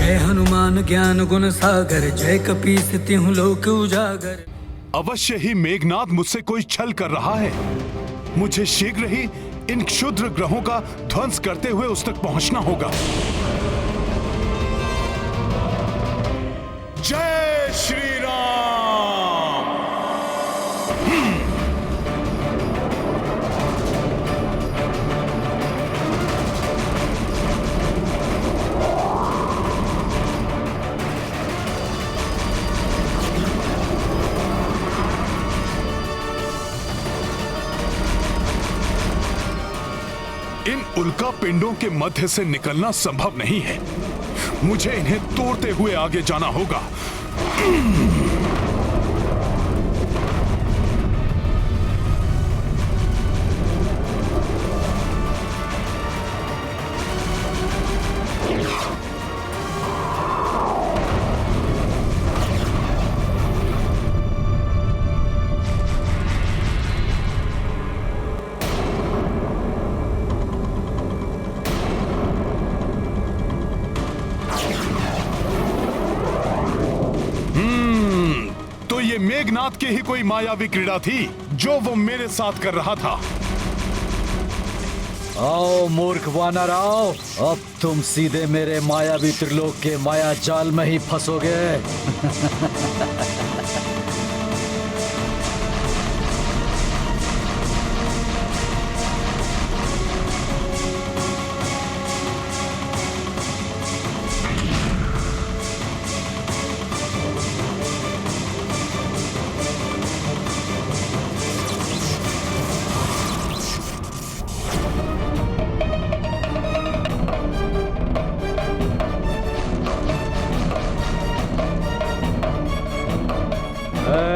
जय हनुमान ज्ञान गुण सागर, जय कपीस तिहुँ लोक उजागर। अवश्य ही मेघनाद मुझसे कोई छल कर रहा है। मुझे शीघ्र ही इन क्षुद्र ग्रहों का ध्वंस करते हुए उस तक पहुंचना होगा। जय श्री राम। इन उल्का पिंडों के मध्य से निकलना संभव नहीं है। मुझे इन्हें तोड़ते हुए आगे जाना होगा। ये मेघनाद की ही कोई मायावी क्रीड़ा थी जो वो मेरे साथ कर रहा था। आओ मूर्ख वानर आओ, अब तुम सीधे मेरे मायावी त्रिलोक के माया जाल में ही फंसोगे।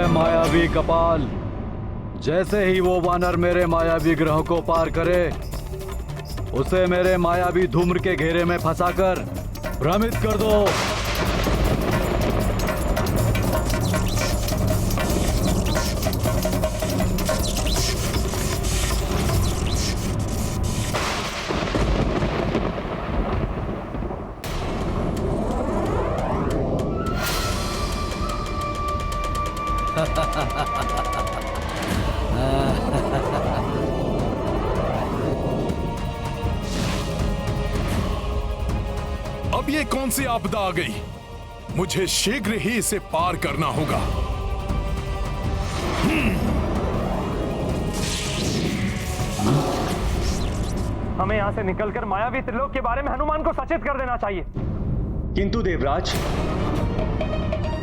मायावी कपाल, जैसे ही वो वानर मेरे मायावी ग्रह को पार करे, उसे मेरे मायावी धूम्र के घेरे में फंसाकर भ्रमित कर दो। अब ये कौन सी आपदा आ गई? मुझे शीघ्र ही इसे पार करना होगा। हमें यहाँ से निकलकर मायावी त्रिलोक के बारे में हनुमान को सचेत कर देना चाहिए। किंतु देवराज,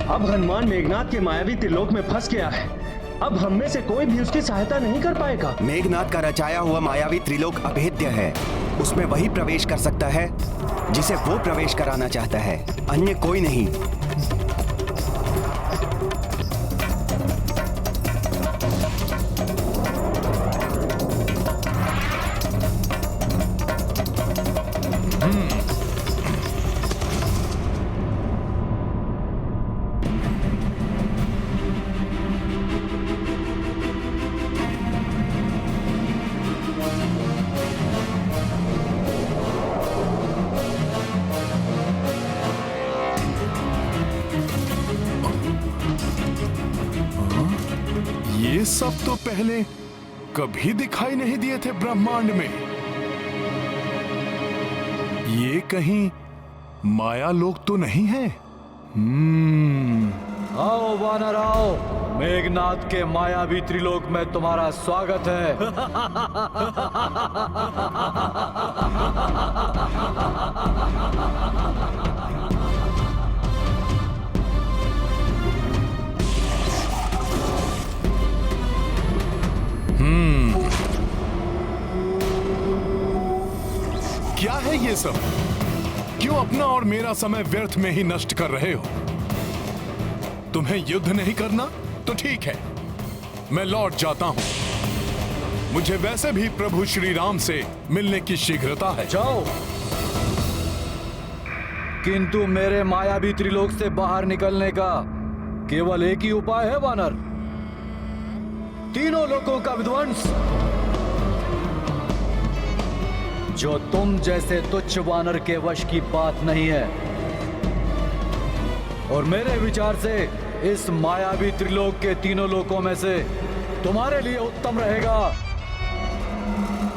अब हनुमान मेघनाद के मायावी त्रिलोक में फंस गया है। अब हम में से कोई भी उसकी सहायता नहीं कर पाएगा। मेघनाद का रचाया हुआ मायावी त्रिलोक अभेद्य है। उसमें वही प्रवेश कर सकता है जिसे वो प्रवेश कराना चाहता है, अन्य कोई नहीं। ये सब तो पहले कभी दिखाई नहीं दिए थे ब्रह्मांड में। ये कहीं माया लोक तो नहीं है? आओ वानर आओ, मेघनाद के मायावी त्रिलोक में तुम्हारा स्वागत है। क्या है ये सब? क्यों अपना और मेरा समय व्यर्थ में ही नष्ट कर रहे हो? तुम्हें युद्ध नहीं करना तो ठीक है, मैं लौट जाता हूं। मुझे वैसे भी प्रभु श्री राम से मिलने की शीघ्रता है। जाओ, किंतु मेरे मायावी त्रिलोक से बाहर निकलने का केवल एक ही उपाय है वानर, तीनों लोगों का विध्वंस। जो तुम जैसे तुच्छ वानर के वश की बात नहीं है। और मेरे विचार से इस मायावी त्रिलोक के तीनों लोकों में से तुम्हारे लिए उत्तम रहेगा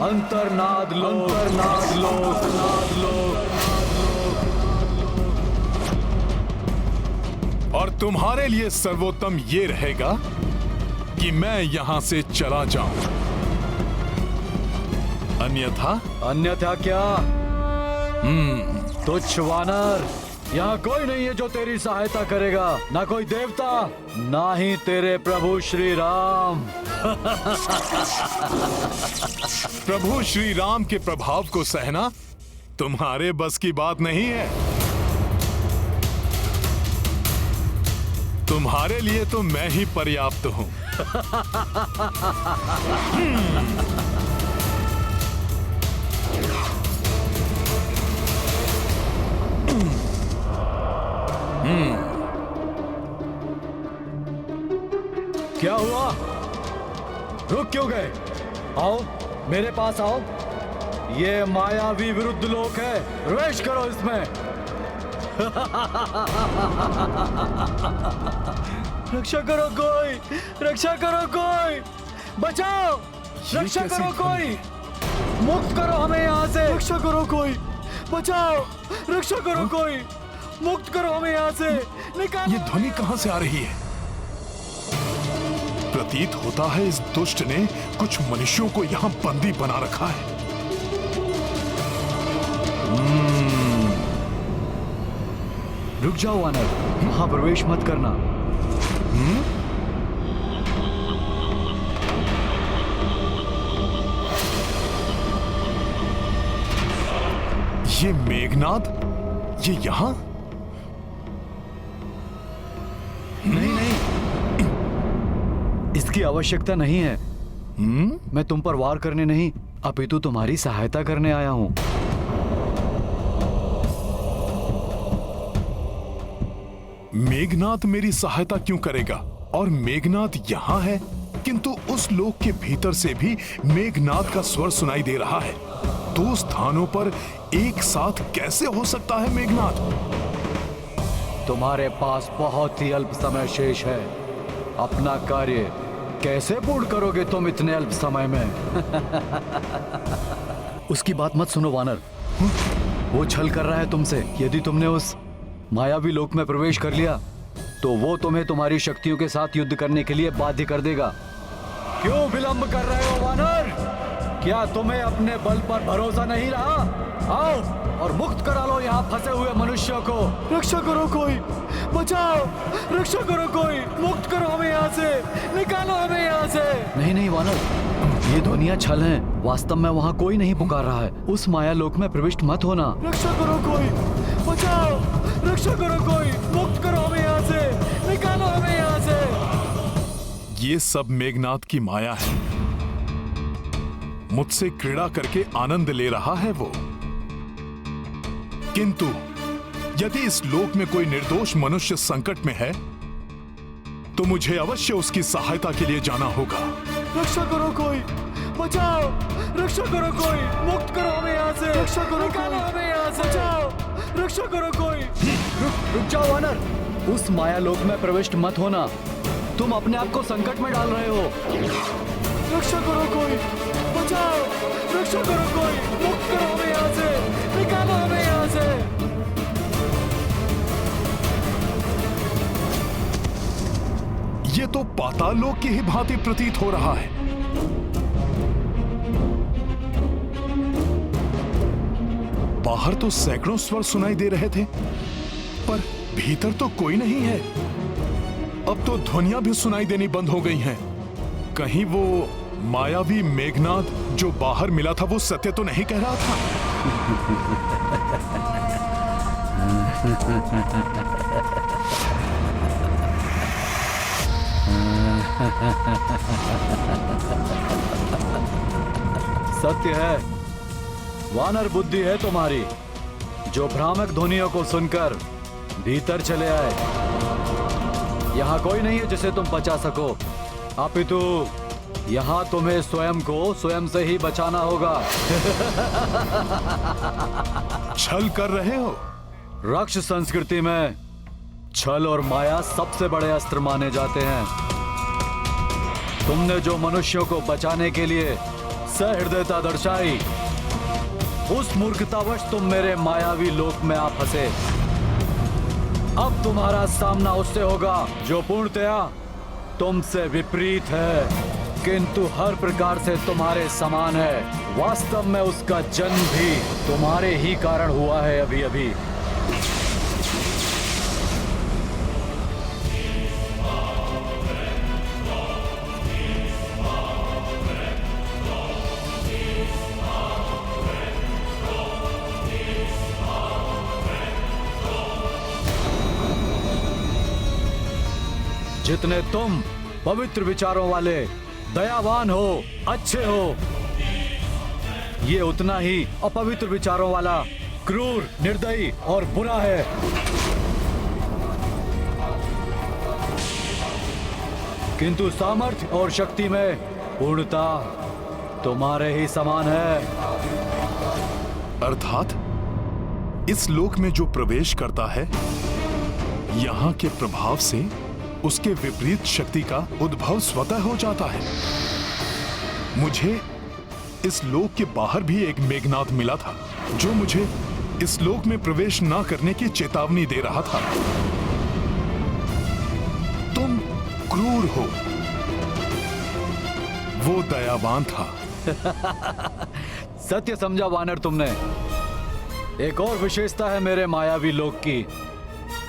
अंतर्नाद लोक। अंतर्नाद लोक, नाद लोक। और तुम्हारे लिए सर्वोत्तम ये रहेगा कि मैं यहां से चला जाऊं। अन्यथा क्या? तुच्छ वानर, यहाँ कोई नहीं है जो तेरी सहायता करेगा, ना कोई देवता, ना ही तेरे प्रभु श्री राम। प्रभु श्री राम के प्रभाव को सहना तुम्हारे बस की बात नहीं है। तुम्हारे लिए तो मैं ही पर्याप्त हूं। क्या हुआ? रुक क्यों गए? आओ, मेरे पास आओ। ये मायावी विरुद्ध लोक है, प्रवेश करो इसमें। रक्षा करो कोई, रक्षा करो कोई, बचाओ, रक्षा करो कोई, मुक्त करो हमें यहाँ से। रक्षा करो कोई, बचाओ, रक्षा करो कोई, मुक्त करो हमें यहाँ से, निकालो। ये ध्वनि कहां से आ रही है? प्रतीत होता है इस दुष्ट ने कुछ मनुष्यों को यहां बंदी बना रखा है। रुक जाओ वानर, वहां प्रवेश मत करना। ये मेघनाद, ये यहां? नहीं नहीं, इसकी आवश्यकता नहीं है। मैं तुम पर वार करने नहीं, अपितु तुम्हारी सहायता करने आया हूं। मेघनाद मेरी सहायता क्यों करेगा? और मेघनाद यहां है, किंतु उस लोक के भीतर से भी मेघनाद का स्वर सुनाई दे रहा है। दो स्थानों पर एक साथ कैसे हो सकता है मेघनाद? तुम्हारे पास बहुत ही अल्प समय शेष है। अपना कार्य कैसे पूर्ण करोगे तुम इतने अल्प समय में? उसकी बात मत सुनो वानर, वो छल कर रहा है तुमसे। यदि तुमने उस मायावी लोक में प्रवेश कर लिया तो वो तुम्हें तुम्हारी शक्तियों के साथ युद्ध करने के लिए बाध्य कर देगा। क्यों विलंब कर रहे हो वानर? क्या तुम्हें अपने बल पर भरोसा नहीं रहा? आओ और मुक्त करा लो यहाँ फंसे हुए मनुष्यों को। रक्षा करो कोई, बचाओ, रक्षा करो कोई, मुक्त करो हमें यहाँ से, निकालो हमें यहाँ से। नहीं नहीं वानर, ये ध्वनियाँ छल हैं। वास्तव में वहाँ कोई नहीं पुकार रहा है। उस माया लोक में प्रविष्ट मत होना। रक्षा करो कोई, बचाओ, रक्षा करो कोई, मुक्त करो हमें यहाँ से, निकालो हमें यहाँ से। ये सब मेघनाद की माया है। मुझसे क्रीड़ा करके आनंद ले रहा है वो। किंतु यदि इस लोक में कोई निर्दोष मनुष्य संकट में है तो मुझे अवश्य उसकी सहायता के लिए जाना होगा। रक्षा करो कोई, बचाओ, रक्षा करो कोई, मुक्त करो हमें यहाँ से, रक्षा करो, निकालो हमें यहाँ से, बचाओ, रक्षा करो कोई। रुक जाओ वानर, उस माया लोक में प्रविष्ट मत होना। तुम अपने आप को संकट में डाल रहे हो। रक्षा करो कोई, बचाओ, रक्षा करो कोई, मुक्त करो हमें यहाँ से, निकालो हमें यहाँ से। ये तो पाताल लोक की ही भांति प्रतीत हो रहा है। बाहर तो सैकड़ों स्वर सुनाई दे रहे थे, पर भीतर तो कोई नहीं है। अब तो ध्वनियां भी सुनाई देनी बंद हो गई हैं। कहीं वो मायावी मेघनाद जो बाहर मिला था वो सत्य तो नहीं कह रहा था? सत्य है। वानर बुद्धि है तुम्हारी, जो भ्रामक ध्वनियों को सुनकर भीतर चले आए। यहाँ कोई नहीं है जिसे तुम बचा सको, अपितु यहाँ तुम्हें स्वयं को स्वयं से ही बचाना होगा। छल कर रहे हो? रक्ष संस्कृति में छल और माया सबसे बड़े अस्त्र माने जाते हैं। तुमने जो मनुष्यों को बचाने के लिए सहृदयता दर्शाई, उस मूर्खतावश तुम मेरे मायावी लोक में आ फंसे। अब तुम्हारा सामना उससे होगा जो पूर्णतया तुमसे विपरीत है, किंतु हर प्रकार से तुम्हारे समान है। वास्तव में उसका जन्म भी तुम्हारे ही कारण हुआ है अभी अभी। जितने तुम पवित्र विचारों वाले, दयावान हो, अच्छे हो, ये उतना ही अपवित्र विचारों वाला, क्रूर, निर्दयी और बुरा है। किंतु सामर्थ्य और शक्ति में पूर्णता तुम्हारे ही समान है। अर्थात इस लोक में जो प्रवेश करता है, यहाँ के प्रभाव से उसके विपरीत शक्ति का उद्भव स्वतः हो जाता है। मुझे इस लोक के बाहर भी एक मेघनाद मिला था, जो मुझे इस लोक में प्रवेश ना करने की चेतावनी दे रहा था। तुम क्रूर हो, वो दयावान था। सत्य समझा वानर तुमने। एक और विशेषता है मेरे मायावी लोक की।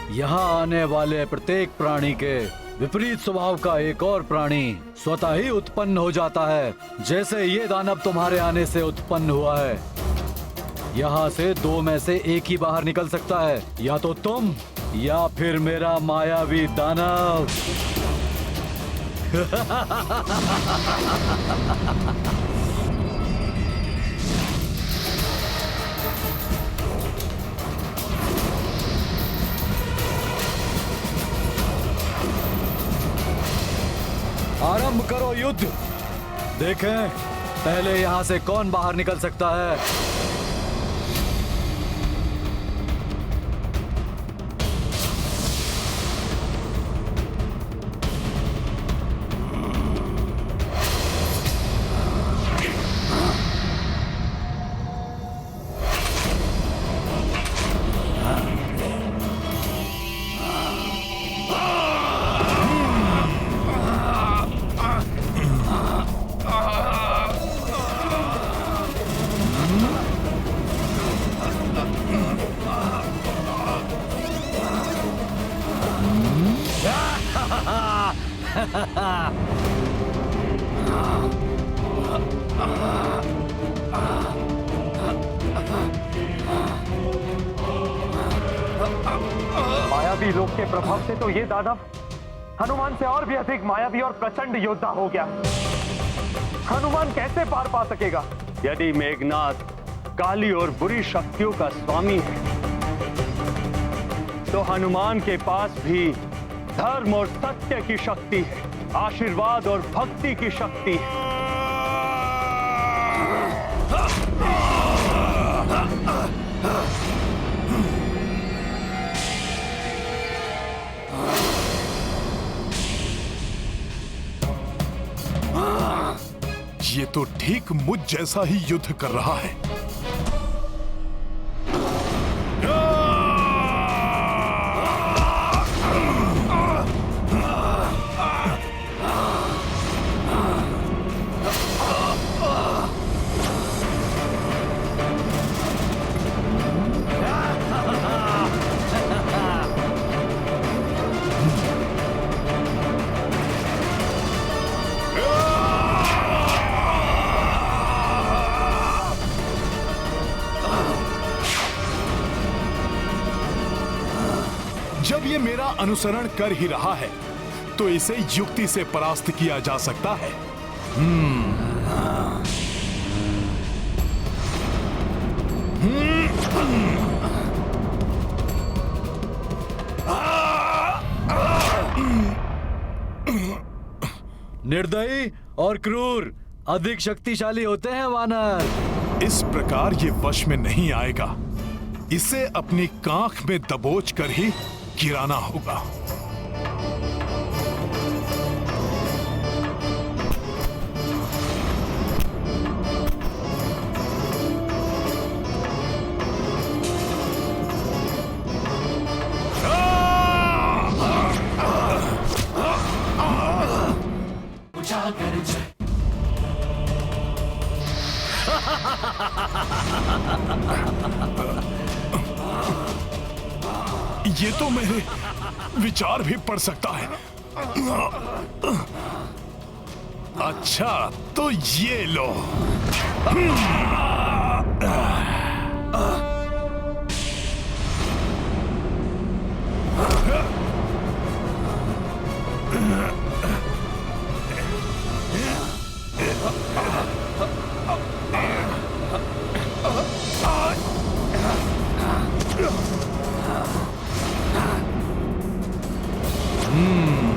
यहाँ आने वाले प्रत्येक प्राणी के विपरीत स्वभाव का एक और प्राणी स्वतः ही उत्पन्न हो जाता है, जैसे ये दानव तुम्हारे आने से उत्पन्न हुआ है। यहाँ से दो में से एक ही बाहर निकल सकता है, या तो तुम या फिर मेरा मायावी दानव। आरंभ करो युद्ध। देखें पहले यहाँ से कौन बाहर निकल सकता है। मायावी लोक के प्रभाव से तो ये दानव हनुमान से और भी अधिक मायावी और प्रचंड योद्धा हो गया। हनुमान कैसे पार पा सकेगा? यदि मेघनाद काली और बुरी शक्तियों का स्वामी है, तो हनुमान के पास भी धर्म और सत्य की शक्ति है, आशीर्वाद और भक्ति की शक्ति है। ये तो ठीक मुझ जैसा ही युद्ध कर रहा है। जब ये मेरा अनुसरण कर ही रहा है, तो इसे युक्ति से परास्त किया जा सकता है। निर्दयी और क्रूर अधिक शक्तिशाली होते हैं वानर। इस प्रकार ये वश में नहीं आएगा। इसे अपनी कांख में दबोच कर ही गिराना होगा। ये तो मेरे विचार भी पढ़ सकता है। अच्छा तो ये लो।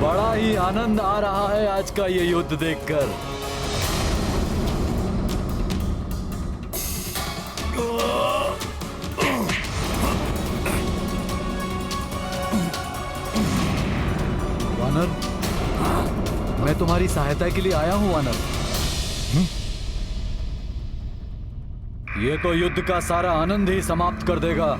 बड़ा ही आनंद आ रहा है आज का ये युद्ध देखकर। वानर, मैं तुम्हारी सहायता के लिए आया हूं वानर। ये तो युद्ध का सारा आनंद ही समाप्त कर देगा।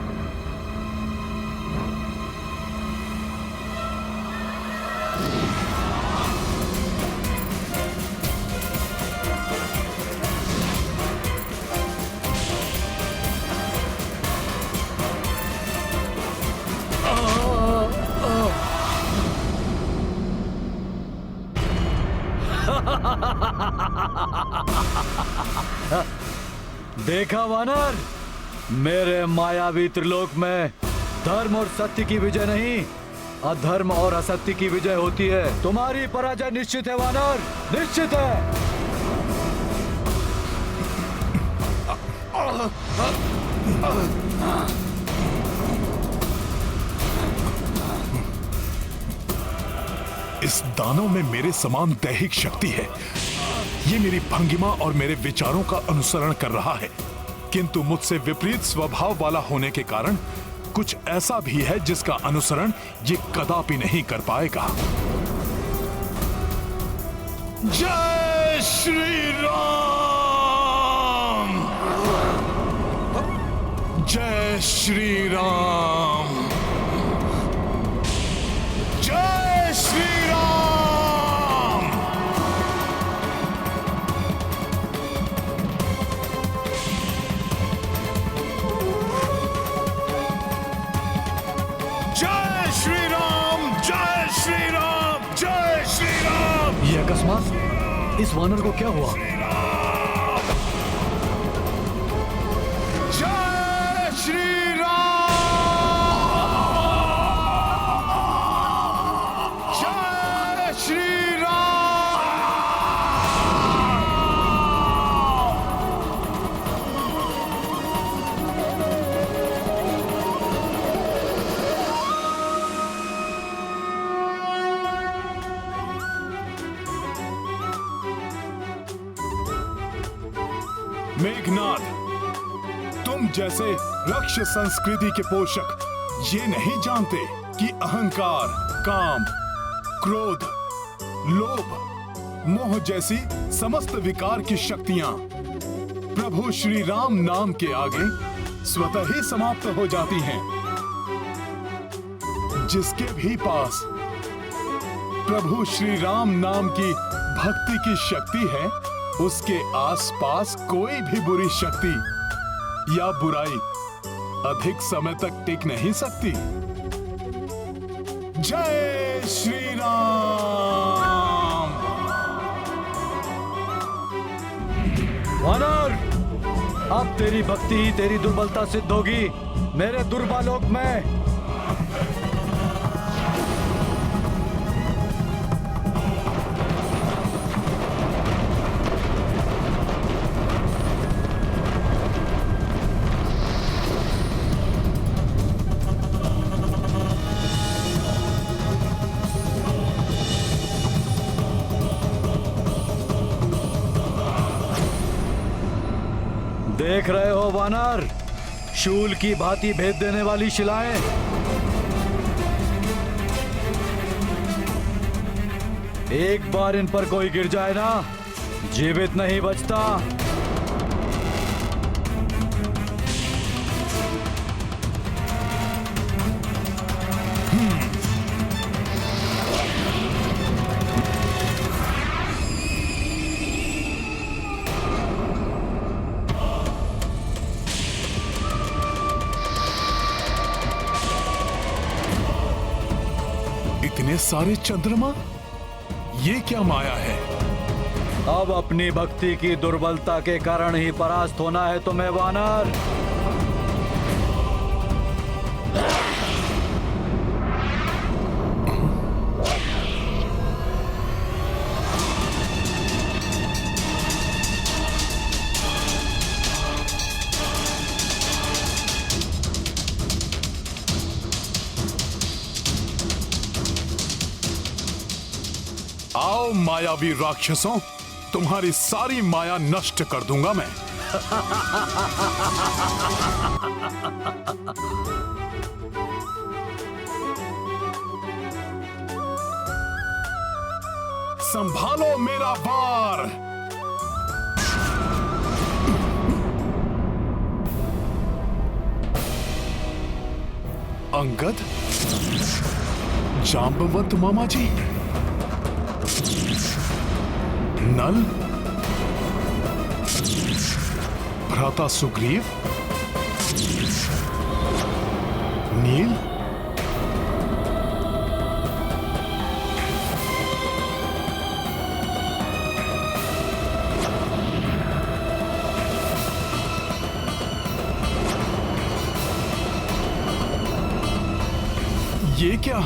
देखा वानर, मेरे मायावी त्रिलोक में धर्म और सत्य की विजय नहीं, अधर्म और असत्य की विजय होती है। तुम्हारी पराजय निश्चित है वानर, निश्चित है। इस दानव में मेरे समान दैहिक शक्ति है। ये मेरी भंगिमा और मेरे विचारों का अनुसरण कर रहा है, किंतु मुझसे विपरीत स्वभाव वाला होने के कारण कुछ ऐसा भी है जिसका अनुसरण ये कदापि नहीं कर पाएगा। जय श्री राम! जय श्री राम! जय श्री राम! जय श्री राम! जय श्री राम! जय श्री राम! ये अकस्मात इस वानर को क्या हुआ? जय श्री राम! जय श्री राम! मेघनाथ, तुम जैसे रक्ष संस्कृति के पोषक ये नहीं जानते कि अहंकार, काम, क्रोध, लोभ, मोह जैसी समस्त विकार की शक्तियां प्रभु श्री राम नाम के आगे स्वतः ही समाप्त हो जाती हैं। जिसके भी पास प्रभु श्री राम नाम की भक्ति की शक्ति है, उसके आसपास कोई भी बुरी शक्ति या बुराई अधिक समय तक टिक नहीं सकती। जय श्री राम! वानर, अब तेरी भक्ति ही तेरी दुर्बलता सिद्ध होगी मेरे दुर्बालोक में। देख रहे हो वानर, शूल की भांति भेद देने वाली शिलाएं। एक बार इन पर कोई गिर जाए ना, जीवित नहीं बचता। इतने सारे चंद्रमा, ये क्या माया है? अब अपनी भक्ति की दुर्बलता के कारण ही परास्त होना है तुम्हें वानर। आओ मायावी राक्षसों, तुम्हारी सारी माया नष्ट कर दूंगा मैं। संभालो मेरा वार। अंगद, जांबवंत मामा जी, नल, भ्राता सुग्रीव, नील, ये क्या?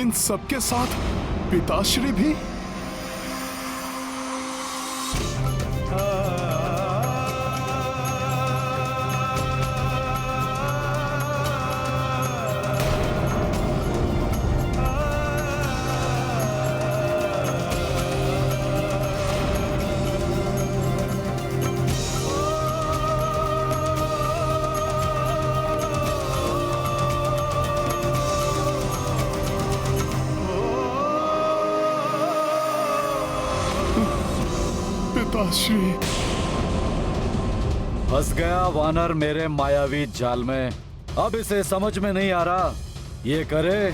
इन सबके साथ पिताश्री भी? पिताश्री, फंस गया वानर मेरे मायावी जाल में। अब इसे समझ में नहीं आ रहा, ये करे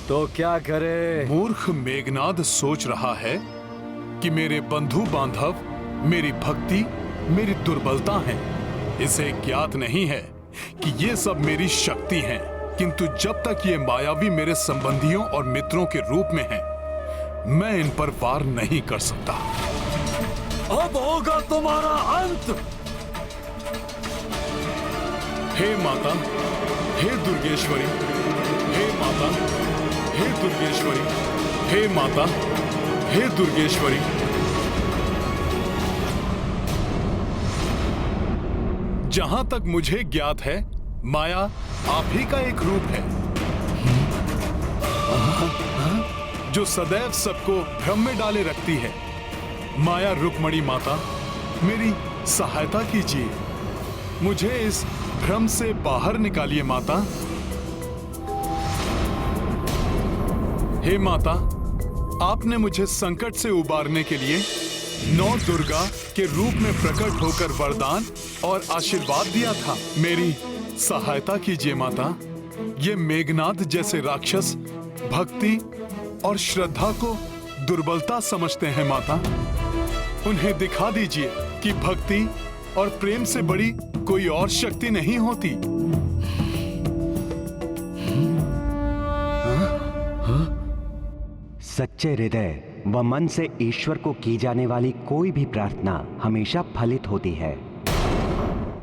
तो क्या करे। मूर्ख मेघनाद सोच रहा है कि मेरे बंधु बांधव मेरी भक्ति, मेरी दुर्बलता है। इसे ज्ञात नहीं है कि ये सब मेरी शक्ति है। किंतु जब तक ये मायावी मेरे संबंधियों और मित्रों के रूप में हैं, मैं इन पर वार नहीं कर सकता। अब होगा तुम्हारा अंत। हे माता, हे दुर्गेश्वरी, हे माता, हे दुर्गेश्वरी, हे माता, हे दुर्गेश्वरी। जहां तक मुझे ज्ञात है, माया आप ही का एक रूप है, जो सदैव सबको भ्रम में डाले रखती है। माया रुक्मणी माता, मेरी सहायता कीजिए, मुझे इस भ्रम से बाहर निकालिए माता। हे माता, आपने मुझे संकट से उबारने के लिए 9 दुर्गा के रूप में प्रकट होकर वरदान और आशीर्वाद दिया था। मेरी सहायता कीजिए माता। ये मेघनाद जैसे राक्षस भक्ति और श्रद्धा को दुर्बलता समझते हैं माता। उन्हें दिखा दीजिए कि भक्ति और प्रेम से बड़ी कोई और शक्ति नहीं होती। सच्चे हृदय व मन से ईश्वर को की जाने वाली कोई भी प्रार्थना हमेशा फलित होती है।